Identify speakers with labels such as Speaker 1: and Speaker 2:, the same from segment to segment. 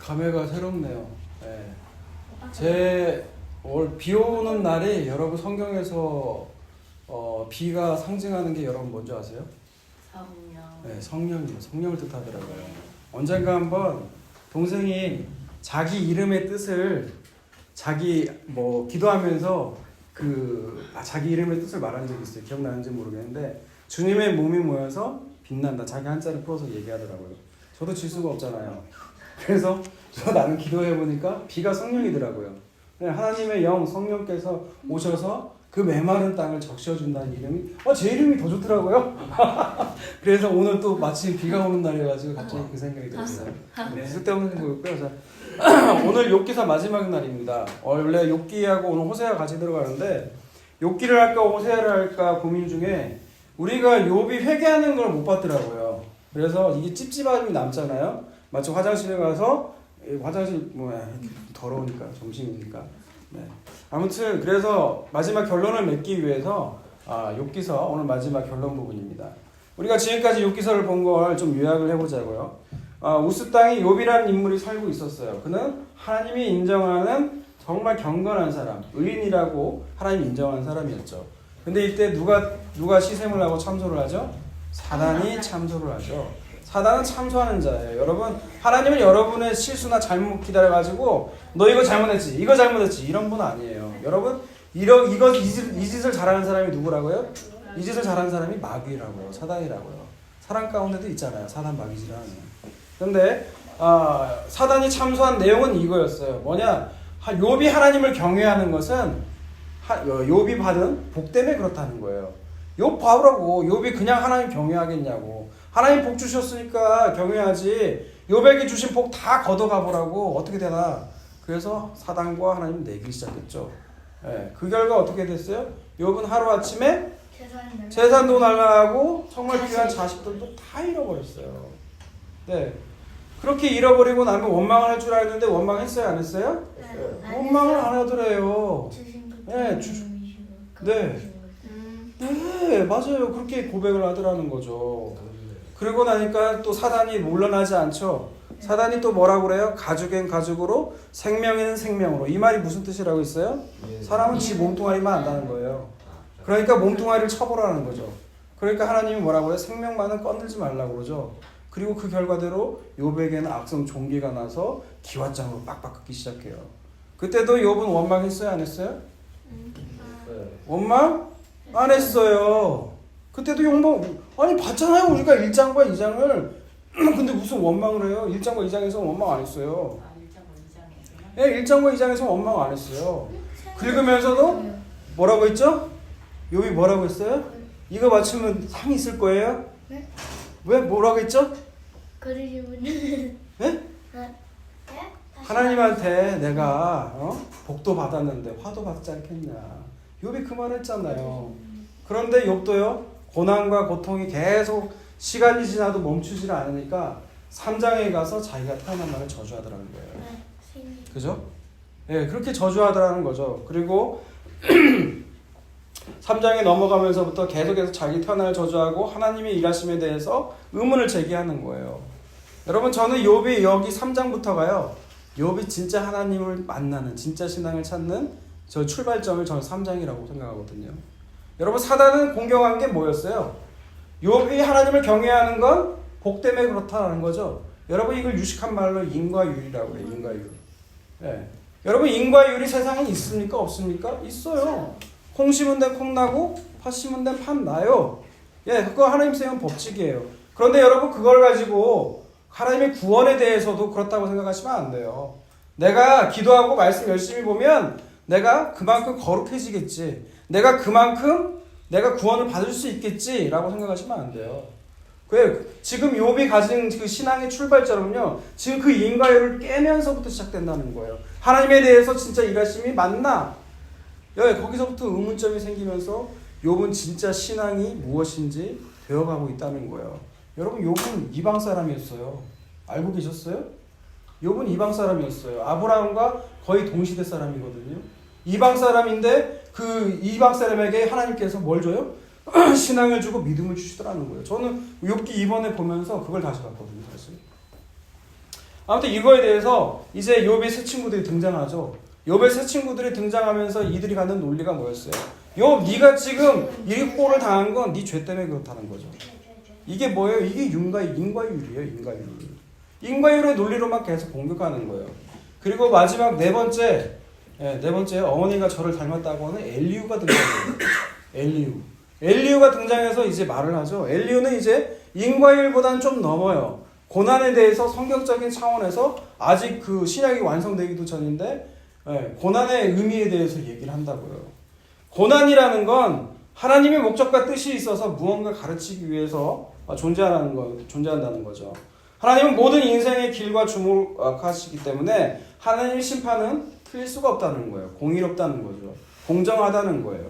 Speaker 1: 감회가 새롭네요. 네. 비 오는 날이 여러분 성경에서 비가 상징하는 게 여러분 뭔지 아세요?
Speaker 2: 성령.
Speaker 1: 네, 성령이요. 성령을 뜻하더라고요. 언젠가 한번 동생이 자기 이름의 뜻을 자기 기도하면서 자기 이름의 뜻을 말한 적이 있어요. 기억나는지 모르겠는데 주님의 몸이 모여서 빛난다. 자기 한자를 풀어서 얘기하더라고요. 저도 질 수가 없잖아요. 그래서 나는 기도해보니까 비가 성령이더라고요. 하나님의 영 성령께서 오셔서 그 메마른 땅을 적셔준다는 이름이 제 이름이 더 좋더라고요. 그래서 오늘 또 마침 비가 오는 날이어가지고 갑자기 그 생각이 들었어요. 네, 쓸데없는 생각이고요. 오늘 욥기서 마지막 날입니다. 원래 욥기하고 오늘 호세아 같이 들어가는데 욥기를 할까 호세아를 할까 고민 중에 우리가 욥이 회개하는 걸 못 봤더라고요. 그래서 이게 찝찝함이 남잖아요. 마치 화장실에 가서 화장실 더러우니까 점심이니까. 네. 아무튼 그래서 마지막 결론을 맺기 위해서 욥기서 오늘 마지막 결론 부분입니다. 우리가 지금까지 욥기서를 본 걸 좀 요약을 해보자고요. 우스 땅에 욥이라는 인물이 살고 있었어요. 그는 하나님이 인정하는 정말 경건한 사람, 의인이라고 하나님이 인정하는 사람이었죠. 근데 이때 누가 시샘을 하고 참소를 하죠? 사단이 참소를 하죠. 사단은 참소하는 자예요. 여러분, 하나님은 여러분의 실수나 잘못 기다려가지고 너 이거 잘못했지, 이거 잘못했지 이런 분 아니에요. 여러분, 이 짓을 잘하는 사람이 누구라고요? 이 짓을 잘하는 사람이 마귀라고요. 사단이라고요. 사람 가운데도 있잖아요. 사단 마귀질하는. 그런데 사단이 참소한 내용은 이거였어요. 뭐냐? 욥이 하나님을 경외하는 것은 욥이 받은 복 때문에 그렇다는 거예요. 욥 봐보라고. 욥이 그냥 하나님 경외하겠냐고. 하나님 복 주셨으니까 경외하지. 욥에게 주신 복 다 걷어가 보라고. 어떻게 되나? 그래서 사단과 하나님 내기 시작했죠. 네, 그 결과 어떻게 됐어요? 욥은 하루아침에 재산도 날라가고 정말 귀한 자식들도 다 잃어버렸어요. 네, 그렇게 잃어버리고 나면 원망을 할 줄 알았는데 원망했어요? 안 했어요? 네. 원망을 안 하더래요. 네, 네, 맞아요. 그렇게 고백을 하더라는 거죠. 그러고 나니까 또 사단이 물러나지 않죠. 사단이 또 뭐라고 그래요? 가죽엔 가죽으로 생명에는 생명으로. 이 말이 무슨 뜻이라고 했어요? 사람은 지 몸뚱아리만 안다는 거예요. 그러니까 몸뚱아리를 쳐보라는 거죠. 그러니까 하나님이 뭐라고 해요? 생명만은 건들지 말라고 그러죠. 그리고 그 결과대로 욥에게는 악성 종기가 나서 기왓장으로 빡빡 긁기 시작해요. 그때도 욥은 원망했어요? 안 했어요? 원망? 안 했어요. 그때도 아니 봤잖아요. 우리가 1장과 2장을 근데 무슨 원망을 해요? 1장과 2장에서 원망 안 했어요. 1장과 2장에서? 네, 1장과 2장에서 원망 안 했어요. 긁으면서도 뭐라고 했죠? 욥이 뭐라고 했어요? 이거 맞추면 상이 있을 거예요? 네? 왜? 뭐라고 했죠? 네? 하나님한테 내가 복도 받았는데 화도 받지 않겠냐. 욥이 그 말을 했잖아요. 그런데 욥도요. 고난과 고통이 계속 시간이 지나도 멈추질 않으니까 3장에 가서 자기가 태어난 날을 저주하더라는 거예요. 그죠? 네, 그렇게 저주하더라는 거죠. 그리고 3장에 넘어가면서부터 계속해서 자기 태어날 저주하고 하나님의 일하심에 대해서 의문을 제기하는 거예요. 여러분, 저는 욥이 여기 3장부터가요. 욥이 진짜 하나님을 만나는, 진짜 신앙을 찾는 저 출발점을 저는 3장이라고 생각하거든요. 여러분, 사단은 공격한 게 뭐였어요? 욥이 하나님을 경외하는 건 복 때문에 그렇다는 거죠. 여러분, 이걸 유식한 말로 인과율이라고 해요. 인과율. 네. 여러분, 인과율이 세상에 있습니까? 없습니까? 있어요. 콩 심은 데는 콩 나고 팥 심은 데는 팥 나요. 예, 그거 하나님 세운 법칙이에요. 그런데 여러분, 그걸 가지고 하나님의 구원에 대해서도 그렇다고 생각하시면 안 돼요. 내가 기도하고 말씀 열심히 보면 내가 그만큼 거룩해지겠지. 내가 그만큼 내가 구원을 받을 수 있겠지 라고 생각하시면 안 돼요. 지금 욥이 가진 그 신앙의 출발점은요, 지금 그 인과율을 깨면서부터 시작된다는 거예요. 하나님에 대해서 진짜 일하심이 맞나? 거기서부터 의문점이 생기면서 욥은 진짜 신앙이 무엇인지 배워가고 있다는 거예요. 여러분, 욥은 이방 사람이었어요. 알고 계셨어요? 욥은 이방 사람이었어요. 아브라함과 거의 동시대 사람이거든요. 이방 사람인데 그 이방 사람에게 하나님께서 뭘 줘요? 신앙을 주고 믿음을 주시더라는 거예요. 저는 욥기 2번에 보면서 그걸 다시 봤거든요. 사실. 아무튼 이거에 대해서 이제 욥의 새 친구들이 등장하죠. 욥의 새 친구들이 등장하면서 이들이 갖는 논리가 뭐였어요? 욥, 네가 지금 이 꼴을 당한 건 네 죄 때문에 그렇다는 거죠. 이게 뭐예요? 이게 인과율이에요. 인과율. 인과율의 논리로만 계속 공격하는 거예요. 그리고 마지막 네 번째 어머니가 저를 닮았다고 하는 엘리우가 등장해요. 엘리우가 등장해서 이제 말을 하죠. 엘리우는 이제 인과율보다는 좀 넘어요. 고난에 대해서 성경적인 차원에서 아직 그 신약이 완성되기도 전인데 고난의 의미에 대해서 얘기를 한다고요. 고난이라는 건 하나님의 목적과 뜻이 있어서 무언가 가르치기 위해서 존재한다는 거죠. 하나님은 모든 인생의 길과 주목하시기 때문에 하나님의 심판은 틀릴 수가 없다는 거예요. 공의롭다는 거죠. 공정하다는 거예요.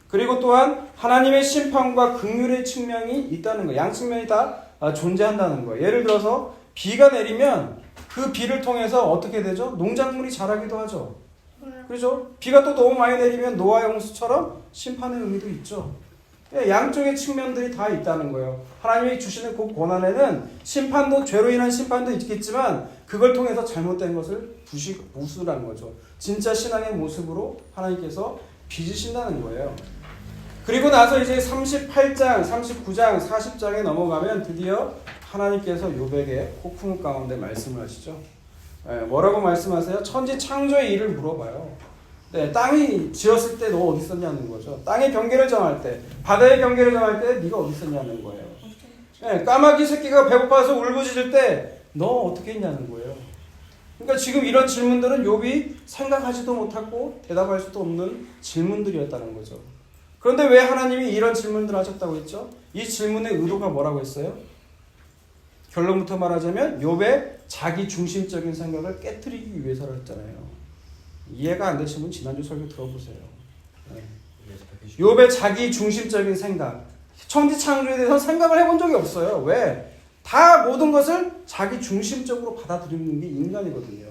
Speaker 1: 그리고 또한 하나님의 심판과 긍휼의 측면이 있다는 거예요. 양 측면이 다 존재한다는 거예요. 예를 들어서 비가 내리면 그 비를 통해서 어떻게 되죠? 농작물이 자라기도 하죠. 그렇죠? 비가 또 너무 많이 내리면 노아의 홍수처럼 심판의 의미도 있죠. 양쪽의 측면들이 다 있다는 거예요. 하나님이 주시는 그 고난에는 심판도, 죄로 인한 심판도 있겠지만 그걸 통해서 잘못된 것을 부수라는 거죠. 진짜 신앙의 모습으로 하나님께서 빚으신다는 거예요. 그리고 나서 이제 38장, 39장, 40장에 넘어가면 드디어 하나님께서 욥에게 폭풍 가운데 말씀을 하시죠. 뭐라고 말씀하세요? 천지 창조의 일을 물어봐요. 땅이 지었을 때 너 어디 있었냐는 거죠. 땅의 경계를 정할 때, 바다의 경계를 정할 때 네가 어디 있었냐는 거예요. 까마귀 새끼가 배고파서 울부짖을 때 너 어떻게 했냐는 거예요. 그러니까 지금 이런 질문들은 욥이 생각하지도 못하고 대답할 수도 없는 질문들이었다는 거죠. 그런데 왜 하나님이 이런 질문들을 하셨다고 했죠? 이 질문의 의도가 뭐라고 했어요? 결론부터 말하자면 욥의 자기 중심적인 생각을 깨트리기 위해서라 했잖아요. 이해가 안 되시면 지난주 설교 들어보세요. 욥의 자기 중심적인 생각, 천지 창조에 대해서 생각을 해본 적이 없어요. 왜? 다 모든 것을 자기 중심적으로 받아들이는 게 인간이거든요.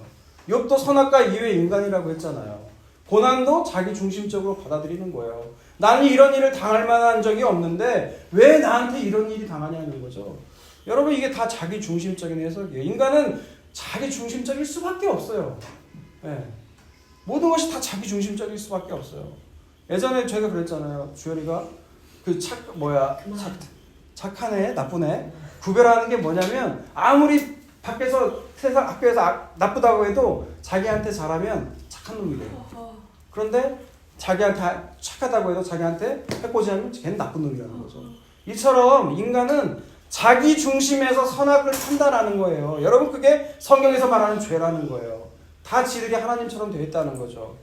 Speaker 1: 욥도 선악과 이후의 인간이라고 했잖아요. 고난도 자기 중심적으로 받아들이는 거예요. 나는 이런 일을 당할 만한 적이 없는데 왜 나한테 이런 일이 당하냐는 거죠. 여러분, 이게 다 자기 중심적인 해석이에요. 인간은 자기 중심적일 수밖에 없어요. 모든 것이 다 자기 중심적일 수밖에 없어요. 예전에 제가 그랬잖아요. 주열이가 착한 애, 나쁜 애 구별하는 게 뭐냐면, 아무리 밖에서 세상 학교에서 나쁘다고 해도 자기한테 잘하면 착한 놈이 돼요. 그런데 자기한테 착하다고 해도 자기한테 해코지하면 걔는 나쁜 놈이라는 거죠. 이처럼 인간은 자기 중심에서 선악을 판단하는 거예요. 여러분, 그게 성경에서 말하는 죄라는 거예요. 다 지들이 하나님처럼 되어 있다는 거죠.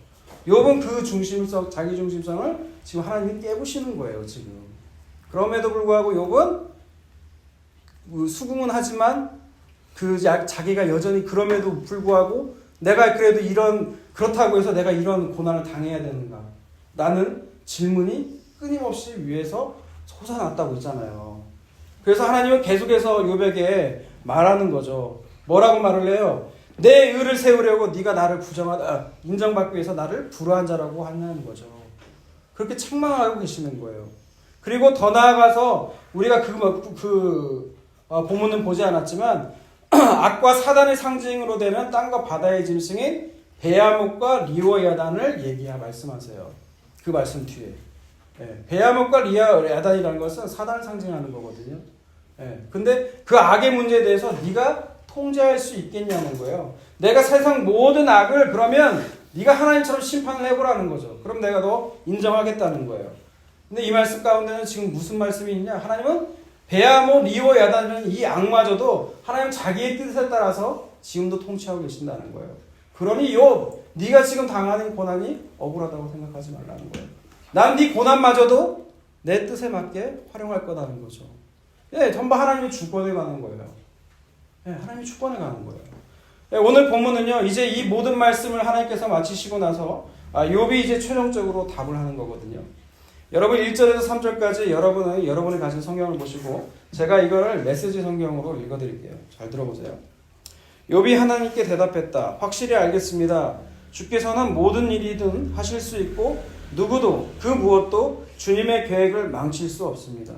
Speaker 1: 욥은 그 자기 중심성을 지금 하나님이 깨부시는 거예요, 지금. 그럼에도 불구하고 욥은 수긍은 하지만 자기가 여전히 그럼에도 불구하고 내가 그래도 그렇다고 해서 내가 이런 고난을 당해야 되는가? 라는 질문이 끊임없이 위에서 솟아났다고 했잖아요. 그래서 하나님은 계속해서 욥에게 말하는 거죠. 뭐라고 말을 해요? 내 의를 세우려고 네가 나를 인정받기 위해서 나를 불화한 자라고 하는 거죠. 그렇게 책망하고 계시는 거예요. 그리고 더 나아가서 우리가 본문은 보지 않았지만 악과 사단의 상징으로 되는 땅과 바다의 짐승인 베야목과 리오야단을 말씀하세요. 그 말씀 뒤에. 베야목과 리오야단이라는 것은 사단을 상징하는 거거든요. 근데 그 악의 문제에 대해서 네가 통제할 수 있겠냐는 거예요. 내가 세상 모든 악을 그러면 네가 하나님처럼 심판을 해보라는 거죠. 그럼 내가 너 인정하겠다는 거예요. 근데 이 말씀 가운데는 지금 무슨 말씀이 있냐? 하나님은 베야모, 리오, 야단이라는 이 악마저도 하나님 자기의 뜻에 따라서 지금도 통치하고 계신다는 거예요. 그러니 욥, 네가 지금 당하는 고난이 억울하다고 생각하지 말라는 거예요. 난 네 고난마저도 내 뜻에 맞게 활용할 거다는 거죠. 전부 하나님의 주권에 관한 거예요. 하나님의 주권에 관한 거예요. 오늘 본문은요, 이제 이 모든 말씀을 하나님께서 마치시고 나서 욥이 이제 최종적으로 답을 하는 거거든요. 여러분 1절에서 3절까지 여러분이 가진 성경을 보시고 제가 이거를 메시지 성경으로 읽어드릴게요. 잘 들어보세요. 욥이 하나님께 대답했다. 확실히 알겠습니다. 주께서는 모든 일이든 하실 수 있고 누구도 그 무엇도 주님의 계획을 망칠 수 없습니다.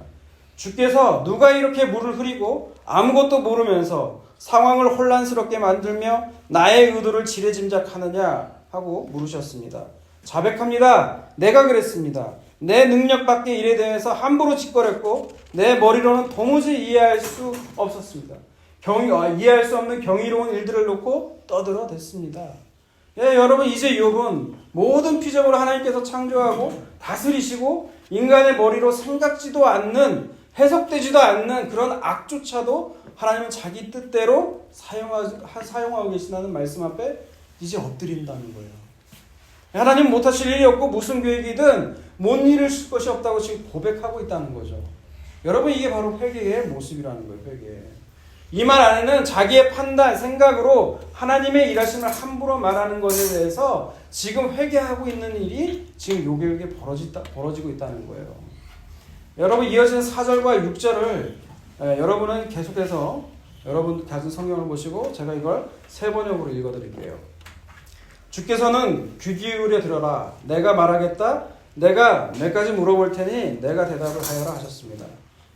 Speaker 1: 주께서 누가 이렇게 물을 흐리고 아무것도 모르면서 상황을 혼란스럽게 만들며 나의 의도를 지레짐작하느냐 하고 물으셨습니다. 자백합니다. 내가 그랬습니다. 내 능력 밖의 일에 대해서 함부로 짓거렸고 내 머리로는 도무지 이해할 수 없었습니다. 이해할 수 없는 경이로운 일들을 놓고 떠들어댔습니다. 예, 여러분 이제 욥은 모든 피조물을 하나님께서 창조하고 다스리시고 인간의 머리로 생각지도 않는 해석되지도 않는 그런 악조차도 하나님은 자기 뜻대로 사용하고 계신다는 말씀 앞에 이제 엎드린다는 거예요. 하나님 못하실 일이 없고 무슨 계획이든 못 이루실 것이 없다고 지금 고백하고 있다는 거죠. 여러분 이게 바로 회개의 모습이라는 거예요. 회개. 이 말 안에는 자기의 판단, 생각으로 하나님의 일하심을 함부로 말하는 것에 대해서 지금 회개하고 있는 일이 지금 욥에게 벌어지고 있다는 거예요. 여러분 이어지는 4절과 6절을 여러분은 계속해서 여러분 가진 성경을 보시고 제가 이걸 세 번역으로 읽어드릴게요. 주께서는 귀 기울여 들어라. 내가 말하겠다. 내가 몇 가지 물어볼 테니 내가 대답을 하여라 하셨습니다.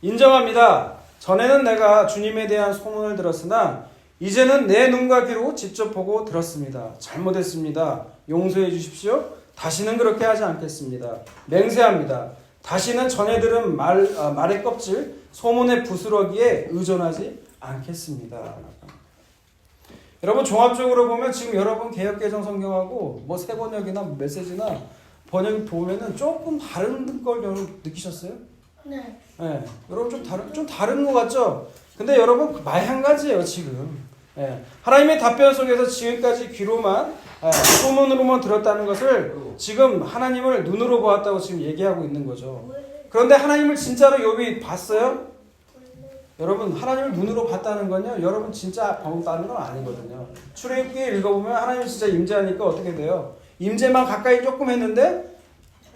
Speaker 1: 인정합니다. 전에는 내가 주님에 대한 소문을 들었으나 이제는 내 눈과 귀로 직접 보고 들었습니다. 잘못했습니다. 용서해 주십시오. 다시는 그렇게 하지 않겠습니다. 맹세합니다. 다시는 전에 들은 말의 껍질, 소문의 부스러기에 의존하지 않겠습니다. 여러분 종합적으로 보면 지금 여러분 개역개정 성경하고 뭐 새 번역이나 메시지나 번역 보면은 조금 다른 걸 여러분 느끼셨어요?
Speaker 2: 네.
Speaker 1: 네. 여러분 좀 다른 것 같죠? 근데 여러분 말 한 가지예요 지금. 네. 하나님의 답변 속에서 지금까지 귀로만 소문으로만 들었다는 것을 지금 하나님을 눈으로 보았다고 지금 얘기하고 있는 거죠. 그런데 하나님을 진짜로 욥이 봤어요? 여러분 하나님을 눈으로 봤다는 건요 여러분 진짜 봤다는 건 아니거든요. 출애굽기 읽어보면 하나님 진짜 임재하니까 어떻게 돼요? 임재만 가까이 조금 했는데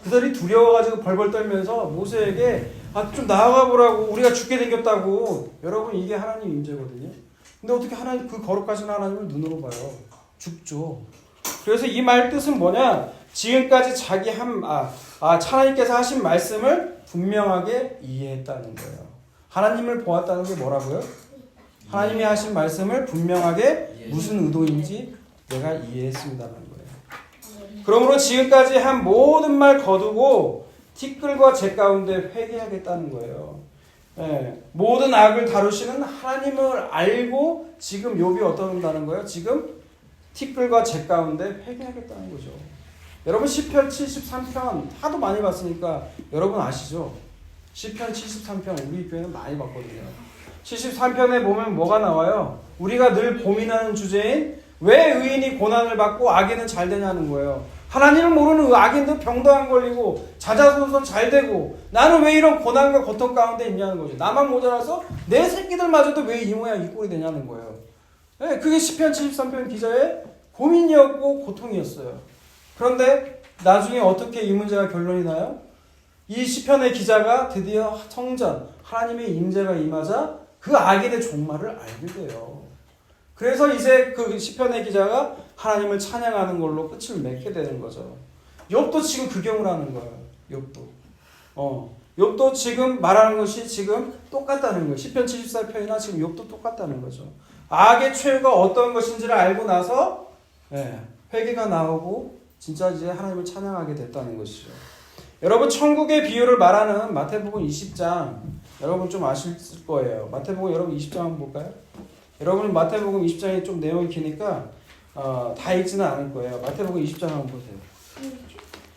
Speaker 1: 그들이 두려워가지고 벌벌 떨면서 모세에게 좀 나아가 보라고 우리가 죽게 생겼다고. 여러분 이게 하나님 임재거든요. 근데 어떻게 하나님 그 거룩하신 하나님을 눈으로 봐요? 죽죠. 그래서 이 말 뜻은 뭐냐? 지금까지 하나님께서 하신 말씀을 분명하게 이해했다는 거예요. 하나님을 보았다는 게 뭐라고요? 하나님이 하신 말씀을 분명하게 무슨 의도인지 내가 이해했습니다라는 거예요. 그러므로 지금까지 한 모든 말 거두고 티끌과 재 가운데 회개하겠다는 거예요. 예, 모든 악을 다루시는 하나님을 알고 지금 욥이 어떤다는 거예요? 지금 티끌과 재 가운데 회개하겠다는 거죠. 여러분 시편 73편 하도 많이 봤으니까 여러분 아시죠? 시편 73편 우리 교회는 많이 봤거든요. 73편에 보면 뭐가 나와요? 우리가 늘 고민하는 주제인 왜 의인이 고난을 받고 악인은 잘 되냐는 거예요. 하나님을 모르는 악인도 병도 안 걸리고 자자손손 잘 되고 나는 왜 이런 고난과 고통 가운데 있냐는 거죠. 나만 모자라서 내 새끼들마저도 왜 이 모양 이 꼴이 되냐는 거예요. 네, 그게 시편 73편 기자의 고민이었고 고통이었어요. 그런데 나중에 어떻게 이 문제가 결론이 나요? 이 시편의 기자가 드디어 성전 하나님의 임재가 임하자 그 악인의 종말을 알게 돼요. 그래서 이제 그 시편의 기자가 하나님을 찬양하는 걸로 끝을 맺게 되는 거죠. 욥도 지금 그 경우를 하는 거예요. 욥도 지금 말하는 것이 지금 똑같다는 거예요. 시편 74편이나 지금 욥도 똑같다는 거죠. 악의 최후가 어떤 것인지를 알고 나서 회개가 나오고 진짜 이제 하나님을 찬양하게 됐다는 것이죠. 여러분 천국의 비유를 말하는 마태복음 20장 여러분 좀 아실 거예요. 마태복음 여러분 20장 한번 볼까요? 여러분 마태복음 20장이 좀 내용이 기니까 다 읽지는 않을 거예요. 마태복음 20장 한번 보세요.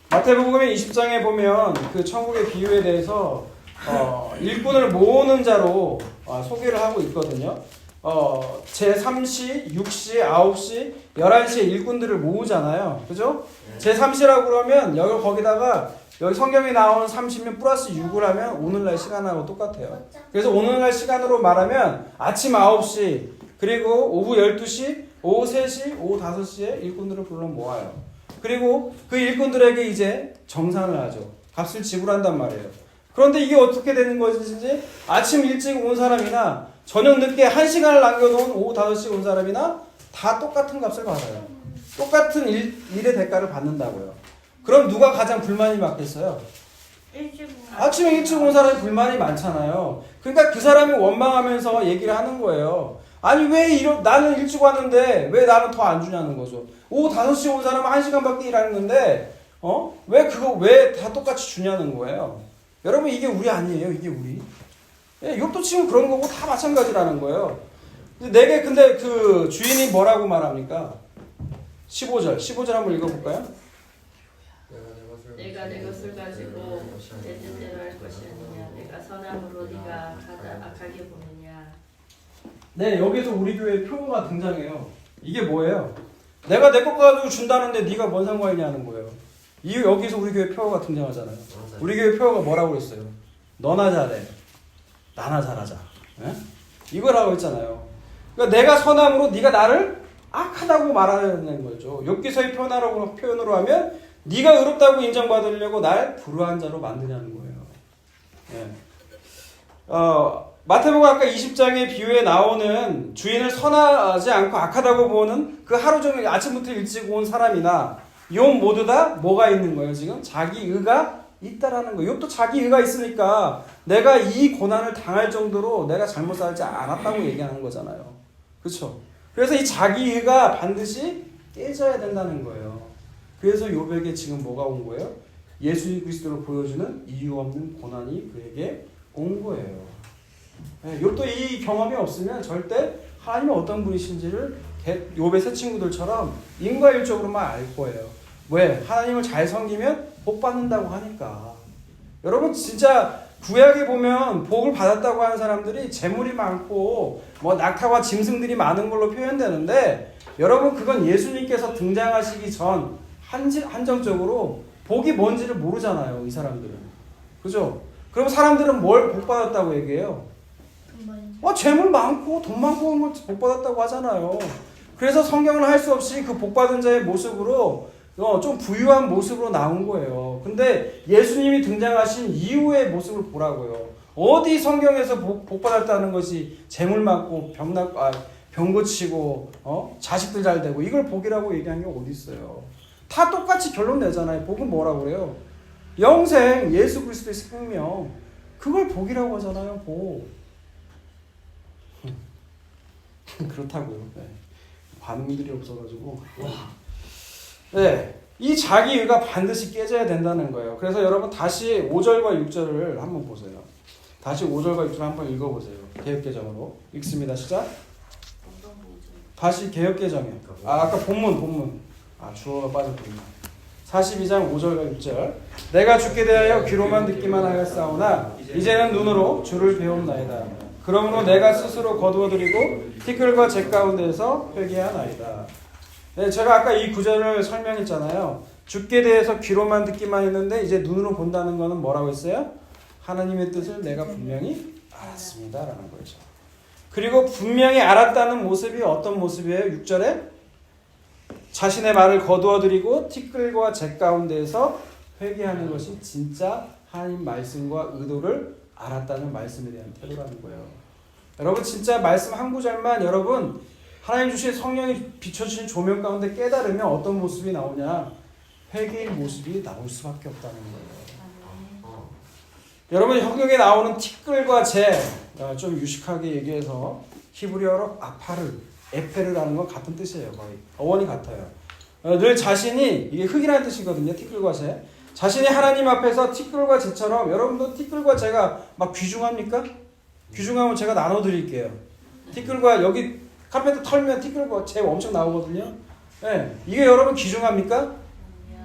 Speaker 1: 마태복음의 20장에 보면 그 천국의 비유에 대해서 일꾼을 모으는 자로 소개를 하고 있거든요. 제3시, 6시, 9시, 11시에 일꾼들을 모으잖아요. 그죠? 제3시라고 그러면 거기다가 여기 성경에 나오는 30면 플러스 6을 하면 오늘날 시간하고 똑같아요. 그래서 오늘날 시간으로 말하면 아침 9시 그리고 오후 12시, 오후 3시, 오후 5시에 일꾼들을 불러 모아요. 그리고 그 일꾼들에게 이제 정산을 하죠. 값을 지불한단 말이에요. 그런데 이게 어떻게 되는 것인지 아침 일찍 온 사람이나 저녁 늦게 1시간을 남겨놓은 오후 5시에 온 사람이나 다 똑같은 값을 받아요. 똑같은 일의 대가를 받는다고요. 그럼 누가 가장 불만이 많겠어요? 아침에 일찍 온 사람이 불만이 많잖아요. 그러니까 그 사람이 원망하면서 얘기를 하는 거예요. 아니 왜 나는 일찍 왔는데 왜 나는 더 안 주냐는 거죠. 오후 5시에 온 사람은 1시간밖에 일하는데 왜 다 똑같이 주냐는 거예요. 여러분 이게 우리 아니에요. 이게 우리. 예, 욥도 지금 그런 거고 다 마찬가지라는 거예요. 근데 그 주인이 뭐라고 말합니까? 15절 한번 읽어볼까요?
Speaker 2: 내가 내 것을 가지고 내 뜻대로 할 것이 아니냐. 내가 선함으로 네가 악하게 보느냐.
Speaker 1: 네, 여기서 우리 교회 표어가 등장해요. 이게 뭐예요? 내가 내 것 가지고 준다는데 네가 뭔 상관이냐 하는 거예요. 여기서 우리 교회 표어가 등장하잖아요. 우리 교회 표어가 뭐라고 했어요? 너나 잘해, 나나 잘하자. 예? 이거라고 했잖아요. 그러니까 내가 선함으로 네가 나를 악하다고 말하는 거죠. 욥기서의 표현으로 하면 네가 의롭다고 인정받으려고 날 불우한 자로 만드냐는 거예요. 예. 마태복음 아까 20장의 비유에 나오는 주인을 선하지 않고 악하다고 보는 그 하루 종일 아침부터 일찍 온 사람이나 욥 모두 다 뭐가 있는 거예요? 지금 자기 의가 있다라는 거예요. 욥도 자기 의가 있으니까 내가 이 고난을 당할 정도로 내가 잘못 살지 않았다고 얘기하는 거잖아요. 그렇죠? 그래서 이 자기 의가 반드시 깨져야 된다는 거예요. 그래서 욥에게 지금 뭐가 온 거예요? 예수 그리스도를 보여주는 이유 없는 고난이 그에게 온 거예요. 욥도 이 경험이 없으면 절대 하나님이 어떤 분이신지를 욥의 새 친구들처럼 인과일적으로만 알 거예요. 왜? 하나님을 잘 섬기면 복 받는다고 하니까. 여러분 진짜 구약에 보면 복을 받았다고 하는 사람들이 재물이 많고 뭐 낙타와 짐승들이 많은 걸로 표현되는데 여러분 그건 예수님께서 등장하시기 전 한정적으로 복이 뭔지를 모르잖아요. 이 사람들은. 그죠? 그럼 사람들은 뭘 복 받았다고 얘기해요? 재물 많고 돈 많고 한 걸 복 받았다고 하잖아요. 그래서 성경은 할 수 없이 그 복 받은 자의 모습으로 좀 부유한 모습으로 나온 거예요. 근데 예수님이 등장하신 이후의 모습을 보라고요. 어디 성경에서 복 받았다는 것이 재물 많고 병 고치고 자식들 잘 되고 이걸 복이라고 얘기한 게 어디 있어요? 다 똑같이 결론 내잖아요. 복은 뭐라고 그래요? 영생, 예수 그리스도의 생명. 그걸 복이라고 하잖아요. 복. 그렇다고요. 네. 반응들이 없어가지고. 네, 이 자기의가 반드시 깨져야 된다는 거예요. 그래서 여러분 다시 5절과 6절을 한번 보세요. 다시 5절과 6절 한번 읽어보세요. 개역개정으로 읽습니다. 시작. 다시 개역개정이요. 아까 본문. 주어가 빠졌군요. 42장 5절과 6절. 내가 주께 대하여 귀로만 듣기만 하였사오나 이제는 눈으로 주를 배움나이다. 그러므로 내가 스스로 거두어드리고 티끌과 재 가운데서 회개하나이다. 네, 제가 아까 이 구절을 설명했잖아요. 주께 대해서 귀로만 듣기만 했는데 이제 눈으로 본다는 것은 뭐라고 했어요? 하나님의 뜻을 내가 분명히 알았습니다 라는 거죠. 그리고 분명히 알았다는 모습이 어떤 모습이에요? 6절에 자신의 말을 거두어드리고 티끌과 재 가운데에서 회개하는 것이 진짜 하나님 말씀과 의도를 알았다는 말씀에 대한 태도라는 거예요. 여러분 진짜 말씀 한 구절만 여러분 하나님 주신 성령이 비춰주신 조명 가운데 깨달으면 어떤 모습이 나오냐? 회개의 모습이 나올 수밖에 없다는 거예요. 여러분 성경에 나오는 티끌과 재, 좀 유식하게 얘기해서 히브리어로 에페르라는 건 같은 뜻이에요. 거의 어원이 같아요. 늘 자신이 이게 흙이라는 뜻이거든요. 티끌과 재. 자신이 하나님 앞에서 티끌과 재처럼 여러분도 티끌과 재가 막 귀중합니까? 귀중하면 제가 나눠드릴게요. 티끌과 여기 카페트 털면 티끌과 재 엄청 나오거든요. 네. 이게 여러분 귀중합니까?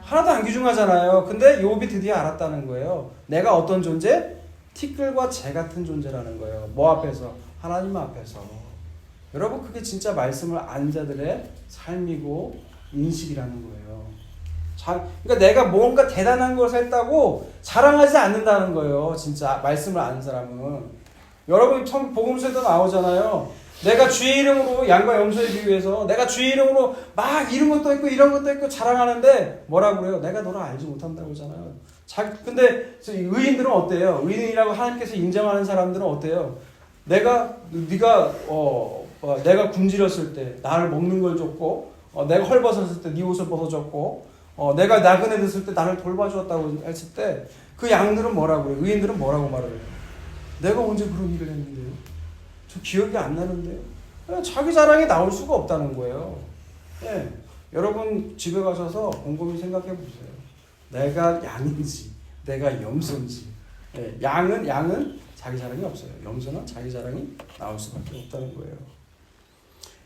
Speaker 1: 하나도 안 귀중하잖아요. 근데 욥이 드디어 알았다는 거예요. 내가 어떤 존재? 티끌과 재 같은 존재라는 거예요. 뭐 앞에서? 하나님 앞에서. 여러분 그게 진짜 말씀을 아는 자들의 삶이고 인식이라는 거예요. 그러니까 내가 뭔가 대단한 것을 했다고 자랑하지 않는다는 거예요. 진짜 말씀을 아는 사람은. 여러분 복음서에도 나오잖아요. 내가 주의 이름으로 양과 염소에 비유해서 내가 주의 이름으로 막 이런 것도 있고 이런 것도 있고 자랑하는데 뭐라고 그래요? 내가 너를 알지 못한다고 하잖아요. 근데 의인들은 어때요? 의인이라고 하나님께서 인정하는 사람들은 어때요? 내가 굶주렸을 때 나를 먹는 걸 줬고 내가 헐벗었을 때 네 옷을 벗어줬고 내가 나그네 됐을 때 나를 돌봐주었다고 했을 때 그 양들은 뭐라고 그래요? 의인들은 뭐라고 말을 해요? 내가 언제 그런 일을 했는데요? 저 기억이 안 나는데요? 자기 자랑이 나올 수가 없다는 거예요. 예. 여러분 집에 가셔서 곰곰이 생각해 보세요. 내가 양인지 내가 염소인지. 예. 양은 자기 자랑이 없어요. 염소는 자기 자랑이 나올 수밖에 없다는 거예요.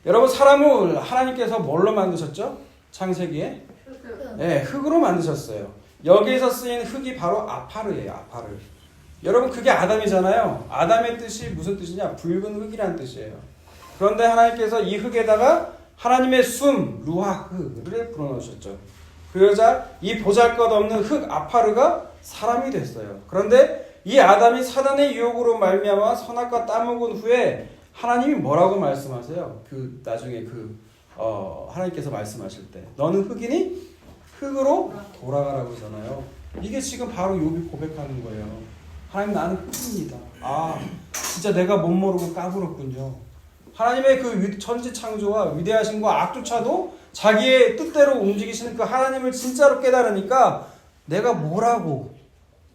Speaker 1: 여러분 사람을 하나님께서 뭘로 만드셨죠? 창세기에 흙으로 만드셨어요. 여기에서 쓰인 흙이 바로 아파르예요. 아파르. 여러분 그게 아담이잖아요. 아담의 뜻이 무슨 뜻이냐? 붉은 흙이라는 뜻이에요. 그런데 하나님께서 이 흙에다가 하나님의 숨, 루아흐를 불어넣으셨죠. 그러자 이 보잘것없는 흙 아파르가 사람이 됐어요. 그런데 이 아담이 사단의 유혹으로 말미암아 선악과 따먹은 후에 하나님이 뭐라고 말씀하세요? 나중에 하나님께서 말씀하실 때 너는 흙이니 흙으로 돌아가라고 하잖아요. 이게 지금 바로 욥이 고백하는 거예요. 하나님 나는 흙입니다. 진짜 내가 못 모르고 까불었군요. 하나님의 그 천지 창조와 위대하신 거 악조차도 자기의 뜻대로 움직이시는 그 하나님을 진짜로 깨달으니까 내가 뭐라고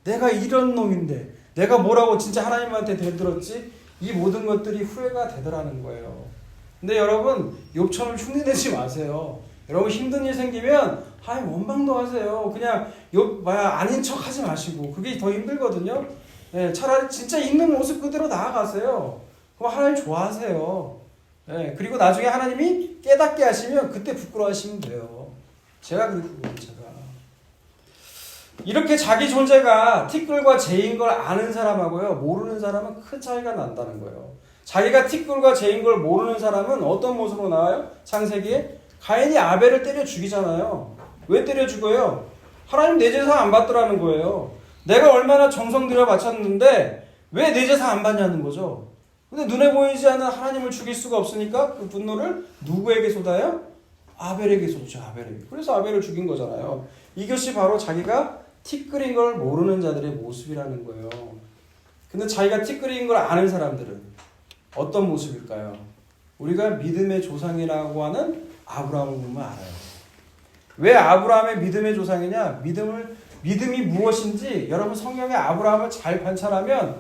Speaker 1: 내가 이런 놈인데 내가 뭐라고 진짜 하나님한테 대들었지? 이 모든 것들이 후회가 되더라는 거예요. 근데 여러분 욥처럼 흉내내지 마세요. 여러분 힘든 일 생기면 하나님 원망도 하세요. 그냥 아닌 척 하지 마시고 그게 더 힘들거든요. 예, 차라리 진짜 있는 모습 그대로 나아가세요. 그럼 하나님 좋아하세요. 예, 그리고 나중에 하나님이 깨닫게 하시면 그때 부끄러워하시면 돼요. 제가 그랬거든요. 제가 이렇게 자기 존재가 티끌과 재인 걸 아는 사람하고요 모르는 사람은 큰 차이가 난다는 거예요. 자기가 티끌과 재인 걸 모르는 사람은 어떤 모습으로 나와요? 창세기에 가인이 아벨을 때려 죽이잖아요. 왜 때려 죽어요? 하나님 내 제사 안 받더라는 거예요. 내가 얼마나 정성 들여 바쳤는데 왜 내 제사 안 받냐는 거죠. 근데 눈에 보이지 않는 하나님을 죽일 수가 없으니까 그 분노를 누구에게 쏟아요? 아벨에게 쏟죠. 아벨에게. 그래서 아벨을 죽인 거잖아요. 이것이 바로 자기가 티끌인 걸 모르는 자들의 모습이라는 거예요. 근데 자기가 티끌인 걸 아는 사람들은 어떤 모습일까요? 우리가 믿음의 조상이라고 하는 아브라함을 보면 알아요. 왜 아브라함의 믿음의 조상이냐? 믿음이 무엇인지 여러분 성경의 아브라함을 잘 관찰하면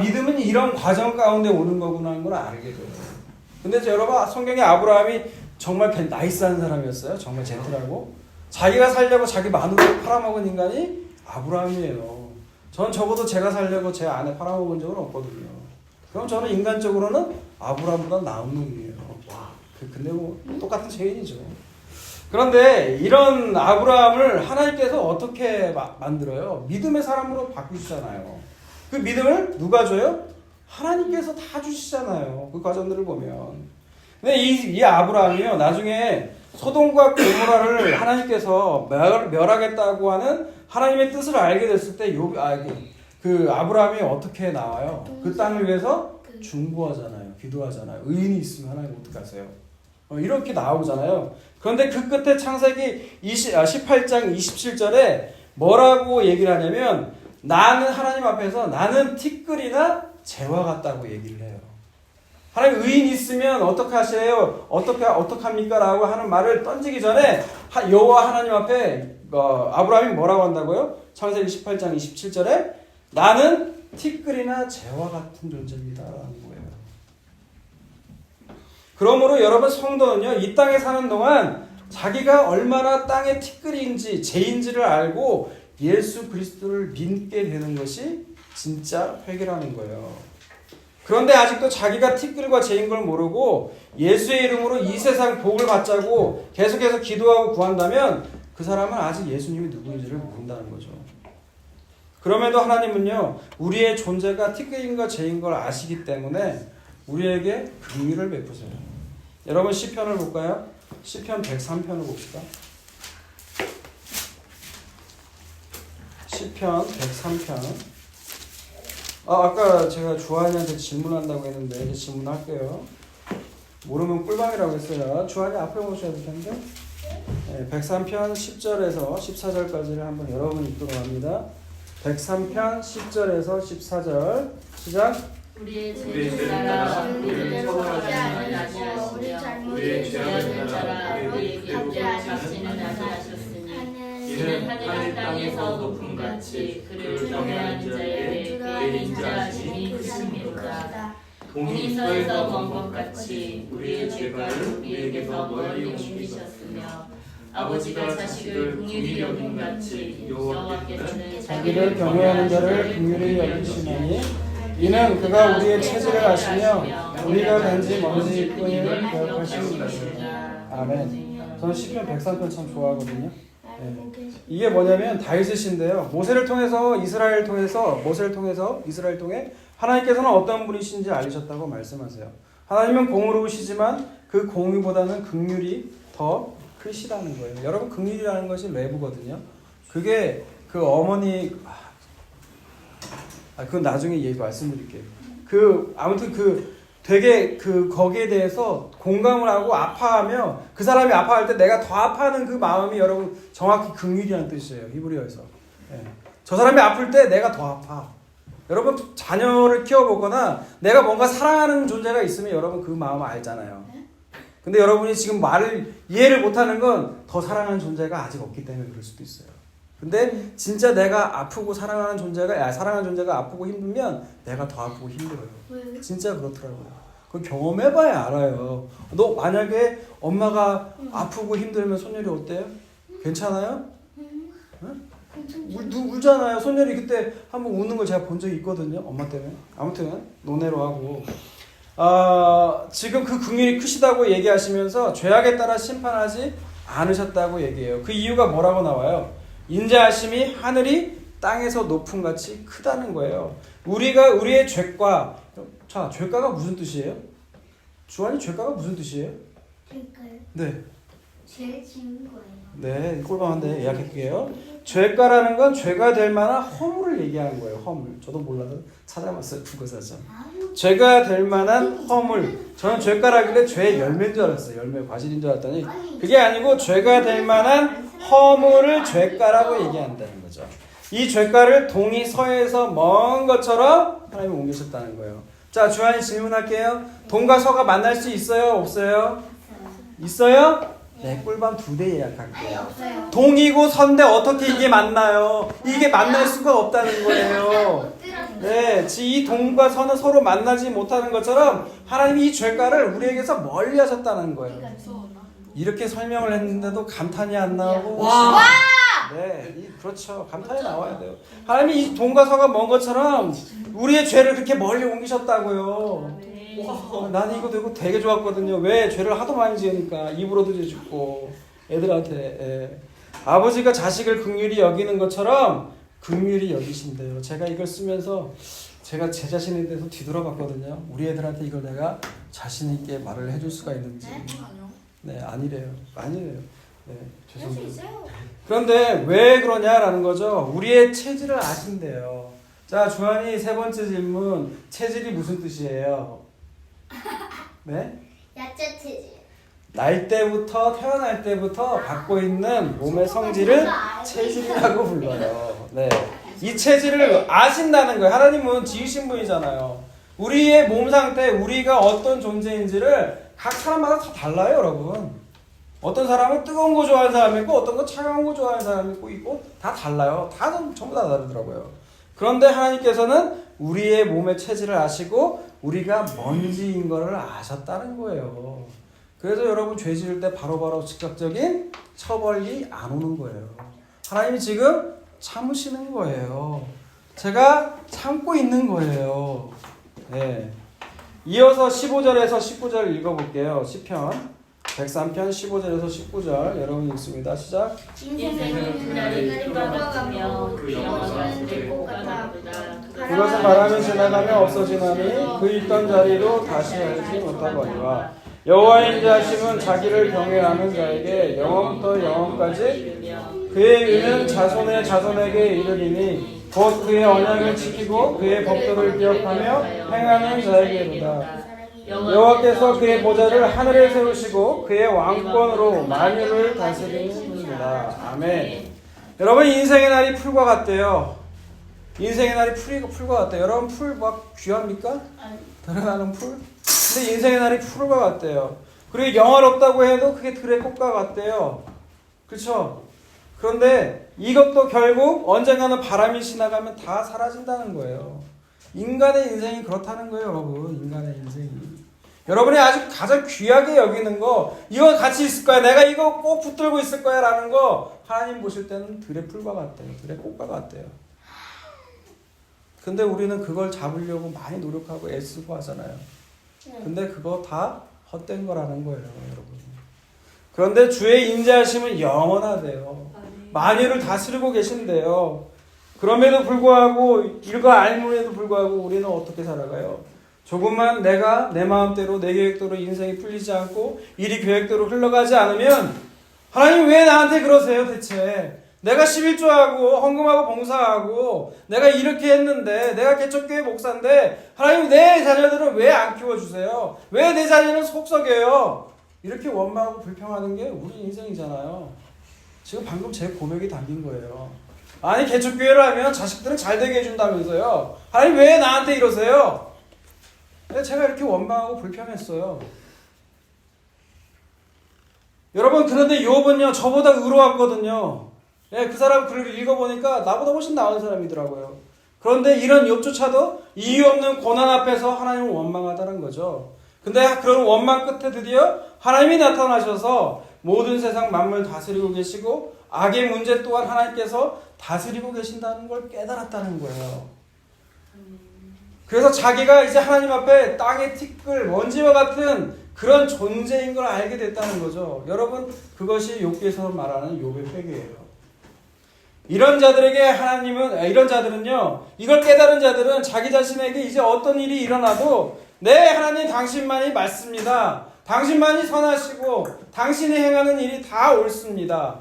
Speaker 1: 믿음은 이런 과정 가운데 오는 거구나 하는 걸 알게 돼요. 근데 여러분 성경의 아브라함이 정말 나이스한 사람이었어요. 정말 젠틀하고 자기가 살려고 자기 마누라를 팔아먹은 인간이 아브라함이에요. 전 적어도 제가 살려고 제 아내 팔아먹은 적은 없거든요. 그럼 저는 인간적으로는 아브라함보다 나은 놈이에요. 근데 똑같은 죄인이죠. 그런데 이런 아브라함을 하나님께서 어떻게 만들어요? 믿음의 사람으로 바꾸시잖아요. 그 믿음을 누가 줘요? 하나님께서 다 주시잖아요. 그 과정들을 보면. 근데 이 아브라함이요 나중에 소돔과 고모라를 하나님께서 멸하겠다고 하는 하나님의 뜻을 알게 됐을 때 그 아브라함이 어떻게 나와요? 그 땅을 위해서 중보하잖아요. 기도하잖아요. 의인이 있으면 하나님 어떡하세요? 이렇게 나오잖아요. 그런데 그 끝에 창세기 18장 27절에 뭐라고 얘기를 하냐면 나는 하나님 앞에서 나는 티끌이나 재와 같다고 얘기를 해요. 하나님 의인 있으면 어떻게 하세요? 어떡합니까? 라고 하는 말을 던지기 전에 여호와 하나님 앞에 아브라함이 뭐라고 한다고요? 창세기 18장 27절에 나는 티끌이나 재와 같은 존재입니다. 라는 거예요. 그러므로 여러분 성도는요 이 땅에 사는 동안 자기가 얼마나 땅의 티끌인지 재인지를 알고 예수 그리스도를 믿게 되는 것이 진짜 회개라는 거예요. 그런데 아직도 자기가 티끌과 재인 걸 모르고 예수의 이름으로 이 세상 복을 받자고 계속해서 기도하고 구한다면 그 사람은 아직 예수님이 누구인지를 모른다는 거죠. 그럼에도 하나님은요 우리의 존재가 티끌인과 재인 걸 아시기 때문에 우리에게 긍휼을 베푸세요. 여러분 시편을 볼까요? 시편 103편을 봅시다. 시편 103편. 아까 제가 주한이한테 질문한다고 했는데 이제 질문할게요. 모르면 꿀밤이라고 했어요. 주한이 앞에 오셔야 될 텐데. 103편 10절에서 14절까지를 한번 여러분 읽도록 합니다. 103편 10절에서 14절 시작.
Speaker 2: 우리의 죄를 따라 우리를 처벌하지 아니하시며 우리의 죄악을 따라 우리에게 복종하시지는 아니하셨으니 이는 하늘 땅에서 높음같이 그를 경외하는 자에게 그의 인자하심이 크심이로다. 동이 서에서 먼 것 같이 우리의 죄가를 우리에게서 멀리 옮기셨으며 아버지가 자식을 긍휼히 여긴 같이 여호와께서는
Speaker 1: 자기를 경외하는 자를 긍휼히 여기시나니 이는 그가 우리의 체질을 아시며 우리가 단지 먼지 뿐임을 기억하시는 것입니다. 아멘. 저는 시편 103편 참 좋아하거든요. 네. 이게 뭐냐면 다윗의 시인데요. 모세를 통해 이스라엘 통해 하나님께서는 어떤 분이신지 알리셨다고 말씀하세요. 하나님은 공의로우시지만 그 공의보다는 긍휼이 더 크시다는 거예요. 여러분 긍휼이라는 것이 레브거든요. 그게 그 어머니 그건 나중에 말씀드릴게요. 아무튼 되게 거기에 대해서 공감을 하고 아파하며 그 사람이 아파할 때 내가 더 아파하는 그 마음이 여러분 정확히 긍휼이라는 뜻이에요. 히브리어에서. 예. 저 사람이 아플 때 내가 더 아파. 여러분 자녀를 키워보거나 내가 뭔가 사랑하는 존재가 있으면 여러분 그 마음을 알잖아요. 근데 여러분이 지금 말을 이해를 못하는 건 더 사랑하는 존재가 아직 없기 때문에 그럴 수도 있어요. 근데 진짜 내가 아프고 사랑하는 존재가 아프고 힘들면 내가 더 아프고 힘들어요.
Speaker 3: 왜?
Speaker 1: 진짜 그렇더라고요. 그걸 경험해봐야 알아요. 너 만약에 엄마가 아프고 힘들면 손녀리 어때요? 괜찮아요? 울잖아요. 손녀리 그때 한번 우는 걸 제가 본 적이 있거든요. 엄마 때문에. 아무튼 논외로 하고 지금 그 긍휼이 크시다고 얘기하시면서 죄악에 따라 심판하지 않으셨다고 얘기해요. 그 이유가 뭐라고 나와요? 인자하심이 하늘이 땅에서 높음 같이 크다는 거예요. 우리의 죄가 죄가가 무슨 뜻이에요? 주환이 죄가가 무슨 뜻이에요?
Speaker 3: 그러니까요.
Speaker 1: 네.
Speaker 3: 제일 지은 거예요.
Speaker 1: 네, 꼴방한데 예약할게요. 죄가라는 건 죄가 될 만한 허물을 얘기하는 거예요. 허물. 저도 몰라서 찾아봤어요. 국어사전. 죄가 될 만한 허물. 저는 죄가라길래 죄의 열매인 줄 알았어요. 열매 과실인 줄 알았더니 그게 아니고 죄가 될 만한 허물을 죄가라고 얘기한다는 거죠. 이 죄가를 동이 서에서 먼 것처럼 하나님이 옮기셨다는 거예요. 자, 주한이 질문할게요. 동과 서가 만날 수 있어요? 없어요? 있어요? 네, 꿀밤 2대 예약할게요.
Speaker 3: 없어요.
Speaker 1: 동이고 선데 어떻게 이게 만나요? 이게 만날 수가 없다는 거예요. 네, 이 동과 선은 서로 만나지 못하는 것처럼 하나님이 이 죄가를 우리에게서 멀리 하셨다는 거예요. 이렇게 설명을 했는데도 감탄이 안 나오고 네, 그렇죠. 감탄이 나와야 돼요. 하나님이 이 동과 서가 먼 것처럼 우리의 죄를 그렇게 멀리 옮기셨다고요. 나는 이거 되게 좋았거든요. 왜? 죄를 하도 많이 지으니까 입으로도 죄 짓고 애들한테 아버지가 자식을 긍휼히 여기는 것처럼 긍휼히 여기신대요. 제가 이걸 쓰면서 제가 제 자신에 대해서 뒤돌아봤거든요. 우리 애들한테 이걸 내가 자신 있게 말을 해줄 수가 있는지. 네, 아니래요. 네, 죄송합니다. 그런데 왜 그러냐라는 거죠. 우리의 체질을 아신대요. 자, 주한이 3번째 질문. 체질이 무슨 뜻이에요? 네?
Speaker 3: 야채 체질.
Speaker 1: 태어날 때부터 갖고 있는 몸의 성질을 체질이라고 불러요. 네. 이 체질을 아신다는 거예요. 하나님은 지으신 분이잖아요. 우리의 몸 상태, 우리가 어떤 존재인지를 각 사람마다 다 달라요, 여러분. 어떤 사람은 뜨거운 거 좋아하는 사람이 있고, 어떤 건 차가운 거 좋아하는 사람이 있고, 다 달라요. 전부 다 다르더라고요. 그런데 하나님께서는 우리의 몸의 체질을 아시고, 우리가 먼지인 것을 아셨다는 거예요. 그래서 여러분 죄 지을 때 바로바로 즉각적인 처벌이 안 오는 거예요. 하나님이 지금 참으시는 거예요. 제가 참고 있는 거예요. 네. 이어서 15절에서 19절 읽어볼게요. 시편 103편 15절에서 19절 여러분 읽습니다. 시작.
Speaker 2: 인생은 그날이 끝과 같으며 그 영원한 내 같아
Speaker 1: 그것은 바람이 지나가며 없어지나니 그 있던 자리도 다시 알지 못하거니와 여호와의 인자하심은 자기를 경외하는 자에게 영원부터 영원까지 그의 의는 자손의 자손에게 이르리니 곧 그의 언약을 지키고 그의 법도를 기억하며 행하는 자에게로다. 여호와께서 그의 보좌를 하늘에 세우시고 그의 왕권으로 만유를 다스리는 분이다. 아멘. 여러분 인생의 날이 풀과 같대요. 인생의 날이 풀과 같대요. 여러분 풀 막 귀합니까? 드러나는 풀? 근데 인생의 날이 풀과 같대요. 그리고 영화롭다고 해도 그게 들의 꽃과 같대요. 그렇죠? 그런데 이것도 결국 언젠가는 바람이 지나가면 다 사라진다는 거예요. 인간의 인생이 그렇다는 거예요, 여러분. 인간의 인생이. 여러분이 아주 가장 귀하게 여기는 거, 이거 같이 있을 거야, 내가 이거 꼭 붙들고 있을 거야 라는 거 하나님 보실 때는 들의 풀과 같대요. 들의 꽃과 같대요. 근데 우리는 그걸 잡으려고 많이 노력하고 애쓰고 하잖아요. 근데 그거 다 헛된 거라는 거예요, 여러분. 그런데 주의 인자하심은 영원하대요. 만유를 다스리고 계신대요. 그럼에도 불구하고 이거 알므에도 불구하고 우리는 어떻게 살아가요? 조금만 내가 내 마음대로 내 계획대로 인생이 풀리지 않고 일이 계획대로 흘러가지 않으면 하나님 왜 나한테 그러세요 대체? 내가 11조하고 헌금하고 봉사하고 내가 이렇게 했는데 내가 개척교회 목사인데 하나님 내 자녀들은 왜 안 키워주세요? 왜 내 자녀는 속썩여요? 이렇게 원망하고 불평하는 게 우리 인생이잖아요. 지금 방금 제 고백이 담긴 거예요. 아니 개척교회를 하면 자식들은 잘 되게 해준다면서요. 하나님 왜 나한테 이러세요? 제가 이렇게 원망하고 불평했어요. 여러분 그런데 욥은요 저보다 의로웠거든요. 그 사람 글을 읽어보니까 나보다 훨씬 나은 사람이더라고요. 그런데 이런 욥조차도 이유 없는 고난 앞에서 하나님을 원망하다는 거죠. 근데 그런 원망 끝에 드디어 하나님이 나타나셔서 모든 세상 만물 다스리고 계시고 악의 문제 또한 하나님께서 다스리고 계신다는 걸 깨달았다는 거예요. 그래서 자기가 이제 하나님 앞에 땅의 티끌, 먼지와 같은 그런 존재인 걸 알게 됐다는 거죠. 여러분 그것이 욥기에서 말하는 욥의 회개예요. 이런 자들은요, 이걸 깨달은 자들은 자기 자신에게 이제 어떤 일이 일어나도 네, 하나님 당신만이 맞습니다. 당신만이 선하시고 당신이 행하는 일이 다 옳습니다.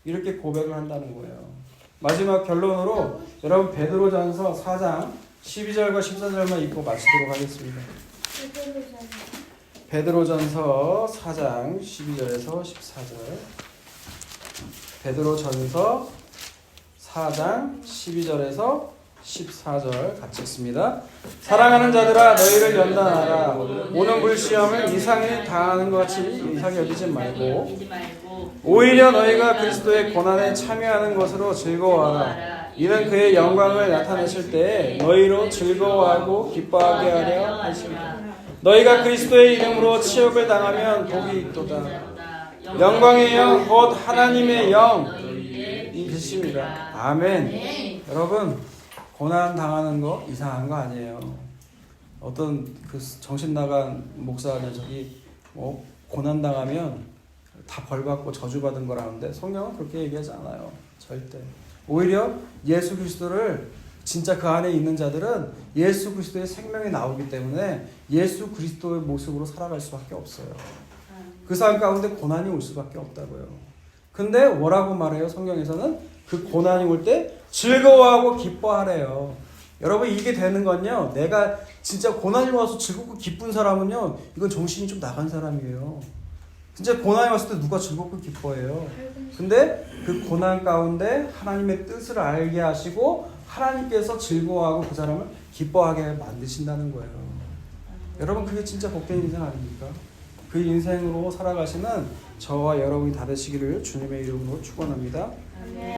Speaker 1: 이렇게 고백을 한다는 거예요. 마지막 결론으로 여러분 베드로전서 4장 12절과 14절만 읽고 마치도록 하겠습니다. 베드로전서 4장 12절에서 14절. 베드로전서 4장 12절에서 14절 같이 읽습니다. 사랑하는 자들아 너희를 연단하라. 오는 불시험을 이상히 당하는 것 같이 이상히 여기지 말고 오히려 너희가 그리스도의 고난에 참여하는 것으로 즐거워하라. 이는 그의 영광을 나타내실 때에 너희로 즐거워하고 기뻐하게 하려 하십니다. 너희가 그리스도의 이름으로 치욕을 당하면 복이 있도다. 영광의 영 곧 하나님의 영이 계십니다. 아멘. 여러분 고난 당하는 거 이상한 거 아니에요. 어떤 그 정신 나간 목사 녀석이 고난 당하면 다 벌받고 저주받은 거라는데 성경은 그렇게 얘기하지 않아요. 절대. 오히려 예수 그리스도를 진짜 그 안에 있는 자들은 예수 그리스도의 생명이 나오기 때문에 예수 그리스도의 모습으로 살아갈 수밖에 없어요. 그 삶 가운데 고난이 올 수밖에 없다고요. 근데 뭐라고 말해요? 성경에서는 그 고난이 올 때 즐거워하고 기뻐하래요. 여러분 이게 되는 건요, 내가 진짜 고난이 와서 즐겁고 기쁜 사람은요, 이건 정신이 좀 나간 사람이에요. 진짜 고난이 왔을 때 누가 즐겁고 기뻐해요. 근데 그 고난 가운데 하나님의 뜻을 알게 하시고 하나님께서 즐거워하고 그 사람을 기뻐하게 만드신다는 거예요. 여러분 그게 진짜 복된 인생 아닙니까? 그 인생으로 살아가시는 저와 여러분이 다 되시기를 주님의 이름으로 축원합니다.